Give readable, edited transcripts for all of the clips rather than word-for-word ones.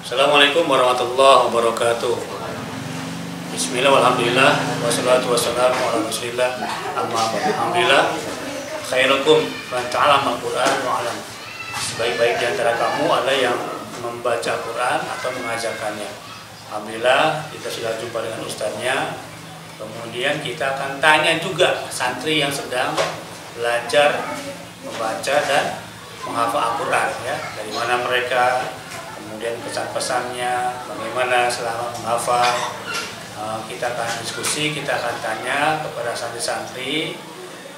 Assalamualaikum warahmatullahi wabarakatuh. Bismillah, walhamdulillah, wassalatu wassalamu ala rasulillah, amma ba'du. Alhamdulillah, khairukum man ta'allama al-Qur'an wa 'allama. Sebaik-baik di antara kamu ada yang membaca Quran atau mengajarkannya. Alhamdulillah, kita sudah jumpa dengan ustaznya. Kemudian kita akan tanya juga santri yang sedang belajar membaca dan menghafal Al-Quran, ya. Dari mana mereka, kemudian pesan-pesannya, bagaimana selama menghafal. Kita akan diskusi, kita akan tanya kepada santri-santri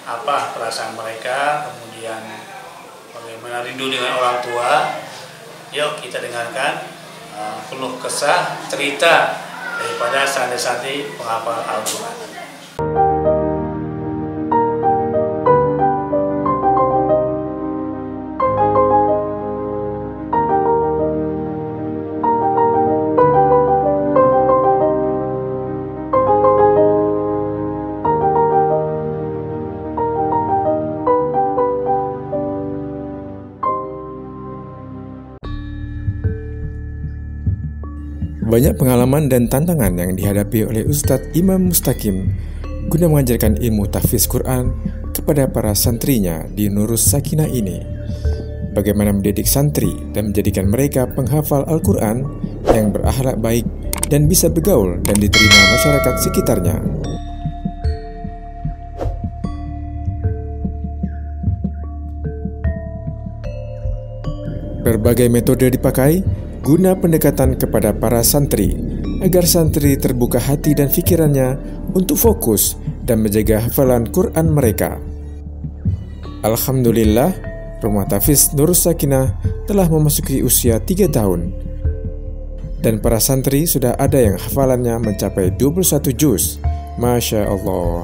apa perasaan mereka, kemudian bagaimana rindu dengan orang tua. Yuk kita dengarkan keluh kesah cerita daripada santri-santri penghafal Al-Quran. Banyak pengalaman dan tantangan yang dihadapi oleh Ustadz Imam Mustaqim guna mengajarkan ilmu tahfiz Quran kepada para santrinya di Nurus Sakinah ini. Bagaimana mendidik santri dan menjadikan mereka penghafal Al-Quran yang berakhlak baik dan bisa bergaul dan diterima masyarakat sekitarnya. Berbagai metode dipakai guna pendekatan kepada para santri, agar santri terbuka hati dan pikirannya untuk fokus dan menjaga hafalan Quran mereka. Alhamdulillah, Rumah Tahfiz Nurus Sakinah telah memasuki usia 3 tahun. Dan para santri sudah ada yang hafalannya mencapai 21 juz. Masya Allah.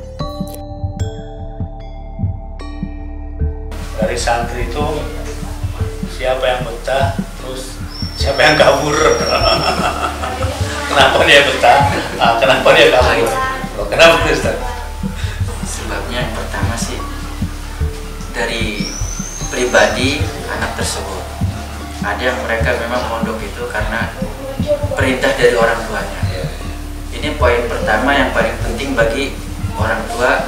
Dari santri itu siapa yang betah, terus siapa yang kabur? Kenapa dia betah? Kenapa dia kabur? Kenapa Ustaz? Sebabnya yang pertama sih dari pribadi anak tersebut. Ada yang mereka memang mondok itu karena perintah dari orang tuanya. Ini poin pertama yang paling penting bagi orang tua.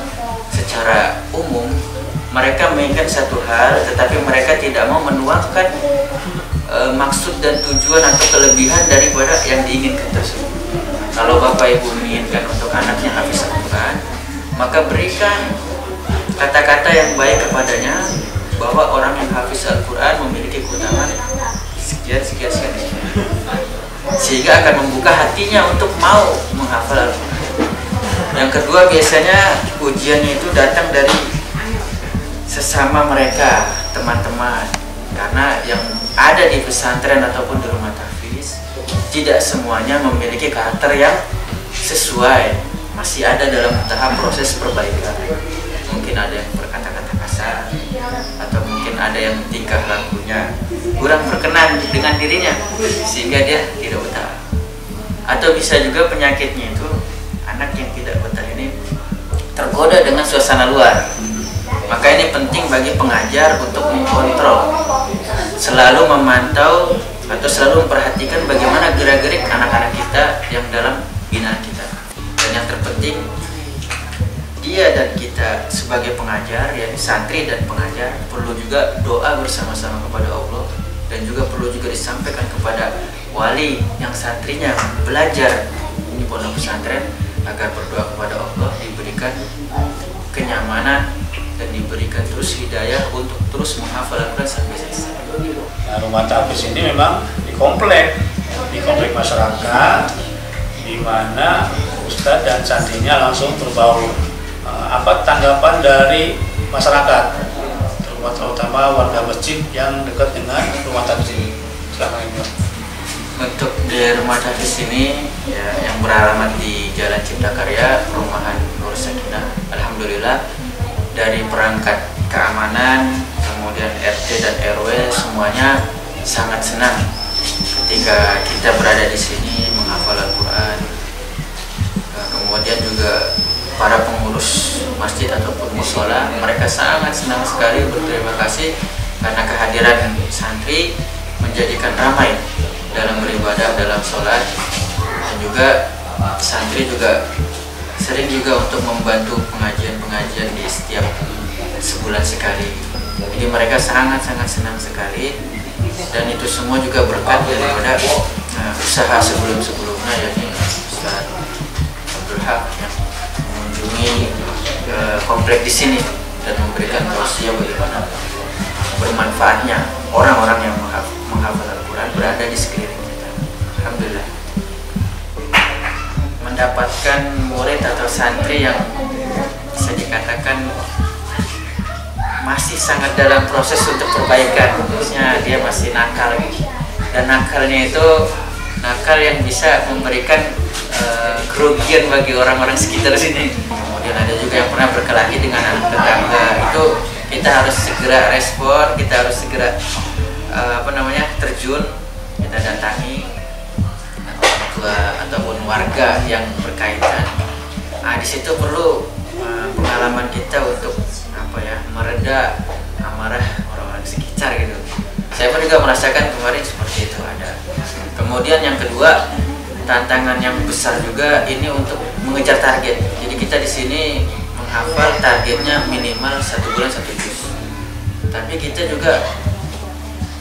Secara umum mereka menginginkan satu hal, tetapi mereka tidak mau menuangkan maksud dan tujuan atau kelebihan daripada yang diinginkan tersebut. Kalau bapak ibu menginginkan untuk anaknya hafiz Al-Quran, maka berikan kata-kata yang baik kepadanya bahwa orang yang hafiz Al-Quran memiliki keutamaan sekian, sehingga akan membuka hatinya untuk mau menghafal Al-Quran. Yang kedua, biasanya ujiannya itu datang dari sesama mereka, teman-teman. Karena yang ada di pesantren ataupun di rumah tahfiz tidak semuanya memiliki karakter yang sesuai, masih ada dalam tahap proses perbaikan. Mungkin ada yang berkata-kata kasar, atau mungkin ada yang tingkah lakunya kurang berkenan dengan dirinya sehingga dia tidak betah. Atau bisa juga penyakitnya itu anak yang tidak betah ini tergoda dengan suasana luar. Maka ini penting bagi pengajar untuk mengontrol, selalu memantau atau selalu memperhatikan bagaimana gerak-gerik anak-anak kita yang dalam binaan kita. Dan yang terpenting, dia dan kita sebagai pengajar, yakni santri dan pengajar, perlu juga doa bersama-sama kepada Allah, dan juga perlu juga disampaikan kepada wali yang santrinya belajar di pondok pesantren agar berdoa kepada Allah diberikan kenyamanan dan diberikan terus hidayah untuk terus menghafal Al-Quran sampai selesai. Nah, rumah tahfiz ini memang di komplek masyarakat, di mana ustadz dan santrinya langsung berbaur. Apa tanggapan dari masyarakat, terutama warga masjid yang dekat dengan rumah tahfiz ini? Silakan Ibu. Untuk di rumah tahfiz ini ya, yang beralamat di Jalan Cipta Karya, Perumahan Nurus Sakinah, alhamdulillah dari perangkat keamanan, kemudian RT dan RW semuanya sangat senang ketika kita berada di sini menghafal Al-Quran. Kemudian juga para pengurus masjid ataupun musola, mereka sangat senang sekali, berterima kasih karena kehadiran santri menjadikan ramai dalam beribadah, dalam sholat, dan juga santri juga sering juga untuk membantu pengajian-pengajian di setiap sebulan sekali. Jadi mereka sangat-sangat senang sekali, dan itu semua juga berkat daripada usaha sebelum-sebelumnya, yakni Ustaz Abdul Haq yang mengunjungi komplek di sini dan memberikan tausiah bagaimana bermanfaatnya orang-orang yang menghafal Al-Quran berada di sekeliling kita. Alhamdulillah, mendapatkan murid atau santri yang bisa dikatakan masih sangat dalam proses untuk perbaikan, maksudnya dia masih nakal, dan nakalnya itu nakal yang bisa memberikan kerugian bagi orang-orang sekitar sini. Kemudian ada juga yang pernah berkelahi dengan anak tetangga, itu kita harus segera respon, kita harus segera terjun, kita datangi orang tua ataupun warga yang berkaitan. Nah, di situ perlu pengalaman kita untuk mereda amarah orang-orang sekitar gitu. Saya pun juga merasakan kemarin seperti itu ada. Kemudian yang kedua, tantangan yang besar juga ini untuk mengejar target. Jadi kita di sini menghafal targetnya minimal 1 bulan 1 juz. Tapi kita juga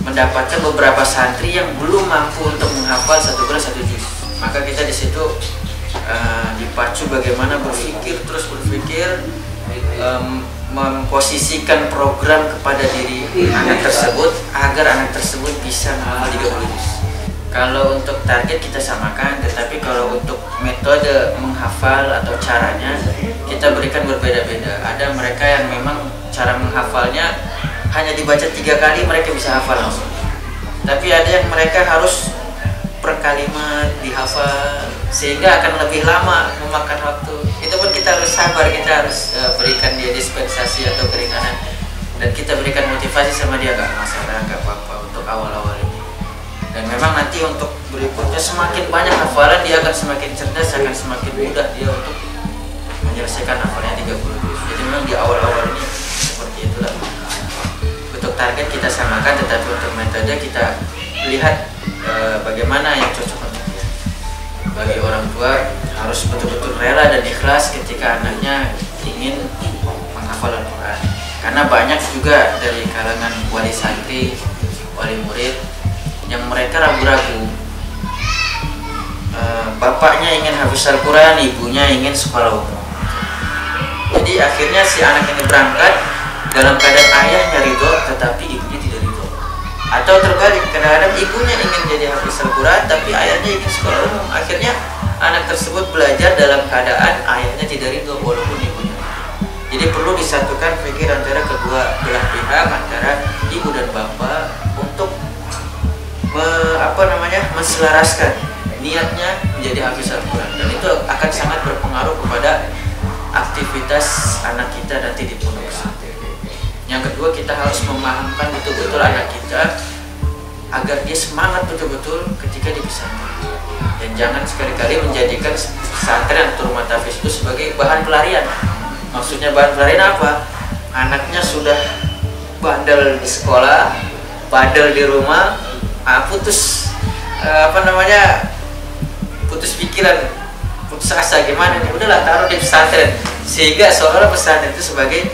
mendapatkan beberapa santri yang belum mampu untuk menghafal 1 bulan 1 juz. Maka kita di situ dipacu bagaimana terus berpikir, memposisikan program kepada diri anak tersebut agar anak tersebut bisa menghafal 30 juz. Kalau untuk target kita samakan, tetapi kalau untuk metode menghafal atau caranya kita berikan berbeda-beda. Ada mereka yang memang cara menghafalnya hanya dibaca 3 kali mereka bisa hafal langsung. Tapi ada yang mereka harus per kalimat dihafal sehingga akan lebih lama memakan waktu. Itu pun kita harus sabar, kita harus berikan dia dispensasi atau keringanan, dan kita berikan motivasi sama dia, gak masalah, gak apa-apa untuk awal-awal ini. Dan memang nanti untuk berikutnya semakin banyak hafalan dia akan semakin cerdas, akan semakin mudah dia untuk menyelesaikan hafalnya 30 juz. Jadi memang di awal-awal ini seperti itulah. Untuk target kita samakan, tetapi untuk metode kita lihat bagaimana yang cocok untuk dia. Bagi orang tua harus betul-betul rela dan ikhlas ketika anaknya ingin menghafal Al-Quran. Karena banyak juga dari kalangan wali santri, wali murid yang mereka ragu-ragu. Bapaknya ingin hafiz Al-Quran, ibunya ingin sekolah umum. Jadi akhirnya si anak ini berangkat dalam keadaan ayahnya ridho, tetapi ibunya tidak ridho. Atau terbalik, kadang-kadang ibunya ingin jadi hafiz Al-Quran, tapi ayahnya ingin sekolah umum. Akhirnya anak tersebut belajar dalam keadaan ayahnya tidak ridho walaupun ibunya. Jadi perlu disatukan pikir antara kedua belah pihak, antara ibu dan bapak, untuk menselaraskan niatnya menjadi hafiz Al-Quran, dan itu akan sangat berpengaruh kepada aktivitas anak kita nanti di pondok pesantren. Yang kedua, kita harus memahamkan betul-betul anak kita agar dia semangat betul-betul ketika di pesantren, dan jangan sekali-kali menjadikan pesantren atau rumah tahfiz itu sebagai bahan pelarian. Maksudnya bahan pelarian apa? Anaknya sudah bandel di sekolah, bandel di rumah, putus pikiran, putus asa, gimana nih, udahlah taruh di pesantren, sehingga seolah-olah pesantren itu sebagai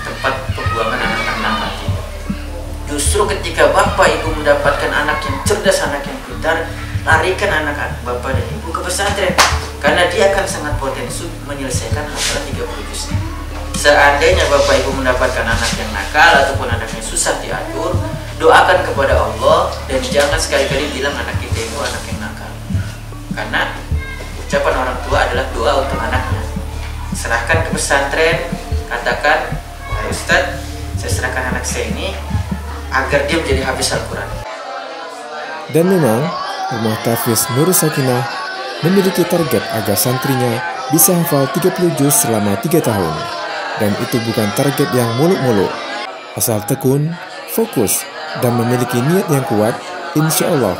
tempat pembuangan anak-anak nanti. Justru ketika bapak ibu mendapatkan anak yang cerdas, anak yang pintar, larikan anak-anak bapak dan ibu ke pesantren, karena dia akan sangat potensi menyelesaikan hafalan 30 juz. Seandainya bapak ibu mendapatkan anak yang nakal ataupun anak yang susah diatur, doakan kepada Allah, dan jangan sekali-kali bilang anak kita itu anak yang nakal, karena ucapan orang tua adalah doa untuk anaknya. Serahkan ke pesantren, katakan, wahai Ustadz, saya serahkan anak saya ini agar dia menjadi hafiz Al-Quran. Dan memang Rumah Tahfiz Nurus Sakinah memiliki target agar santrinya bisa hafal 30 juz selama 3 tahun. Dan itu bukan target yang muluk-muluk. Asal tekun, fokus, dan memiliki niat yang kuat, insya Allah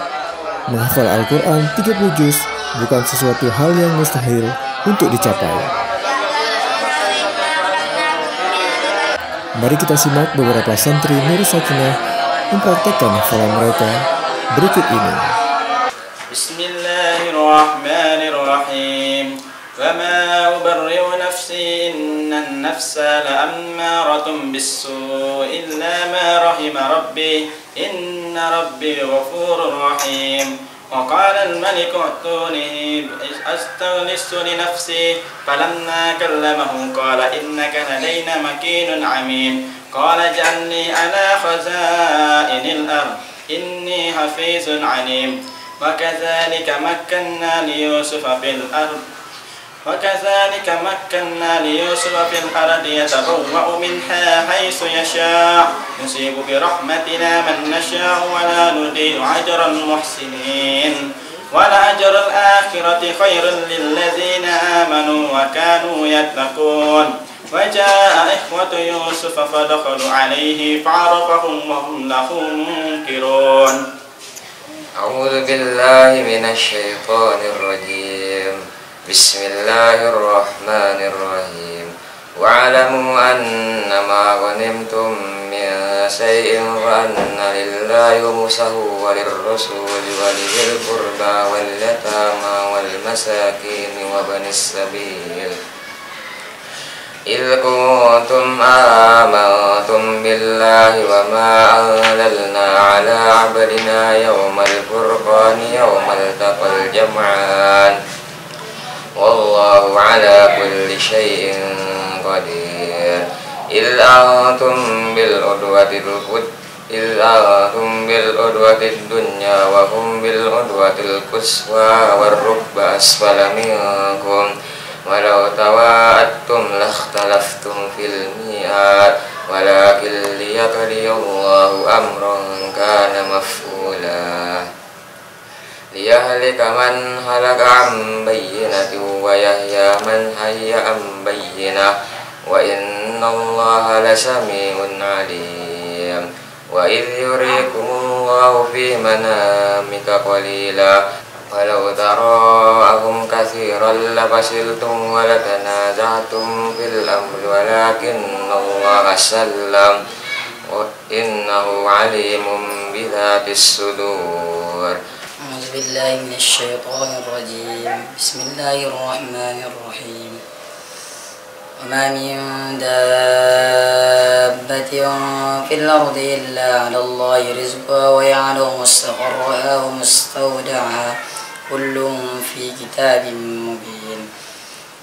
menghafal Al-Quran 30 juz bukan sesuatu hal yang mustahil untuk dicapai. Mari kita simak beberapa santri Nurus Sakinah mempraktekkan hafalan mereka berikut ini. بسم الله الرحمن الرحيم وما أبرئ نفسي إن النفس لأمارة بالسوء إلا ما رحم ربي إن ربي غفور رحيم وقال الملك ائتوني أستغلس لنفسي فلما كلمه قال إنك لدينا مكين أمين قال اجعلني على خزائن الأرض إني حفيظ عليم وكذلك مكنا ليوسف في الأرض يتبوأ منها حيث يشاء نصيب برحمتنا من نشاء ولا نضيع أجر المحسنين ولأجر الآخرة خير للذين آمنوا وكانوا يتقون وجاء إخوة يوسف فدخلوا عليه فعرفهم وهم له منكرون. أعوذ بالله من الشيطان الرجيم. بسم الله الرحمن الرحيم. واعلموا أنما غنمتم من شيء فأن لله خمسه وللرسول ولذي القربى واليتامى والمساكين وابن السبيل إذ كنتم آمنتم بالله وما أنزلنا على عبدنا يوم الفرقان يوم التقى الجمعان والله على كل شيء قدير إذ أنتم بالعدوة الدنيا وهم بالعدوة القصوى والركب أسفل منكم ولو تواعدتم لاختلفتم في الميعاد ولكن ليقضي الله أمرا كان مفعولا ليهلك من هلك عن بينة ويحيى من حي عن بينة وإن الله لسميع عليم وإذ يريكم الله في منامك قليلا ولو تراءهم كثيرا لفشلتم ولتنازعتم في الأمر ولكن الله سلم وإنه عليم بذات الصدور. أعوذ بالله من الشيطان الرجيم. بسم الله الرحمن الرحيم. وما من دابة في الأرض إلا على الله رزقها ويعلم مستقرها ومستودعها كل في كتاب مبين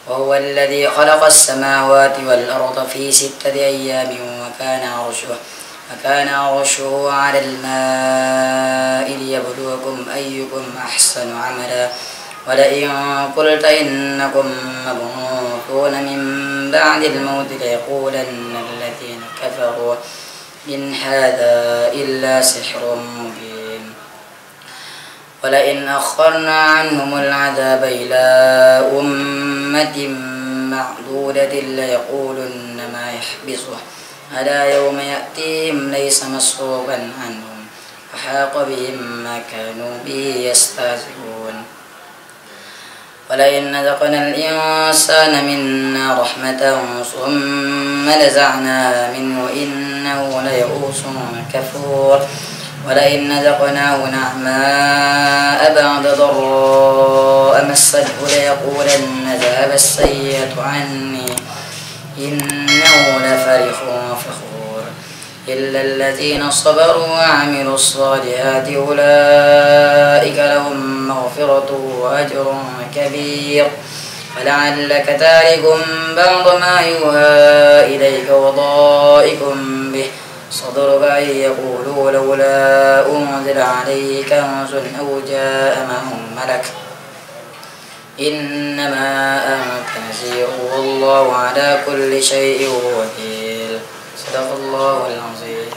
وهو الذي خلق السماوات والأرض في 6 أيام وكان عرشه على الماء ليبلوكم أيكم أحسن عملا ولئن قلت إنكم مبعوثون من بعد الموت ليقولن الذين كفروا إن هذا إلا سحر مبين ولئن أخرنا عنهم العذاب إلى أمة معدودة ليقولن ما يحبسه ألا يوم يأتيهم ليس مصروفا عنهم وحاق بهم ما كانوا به يستهزئون ولئن ذقنا الإنسان منا رحمة ثم نزعناها منه إنه ليئوس كفور ولئن ذقناه نعماء بعد ضراء مسته ليقولن ذهب السيئة عني إنه لفرح فخور إلا الذين صبروا وعملوا الصالحات أولئك لهم مغفرة وأجر كبير فلعلك تارك بعض ما يوحى إليك وضائق به صدرك أن يقولوا لولا أنزل عليه كنز أو جاء معه ملك إنما أنت نذير والله على كل شيء وكيل. صدق الله العظيم.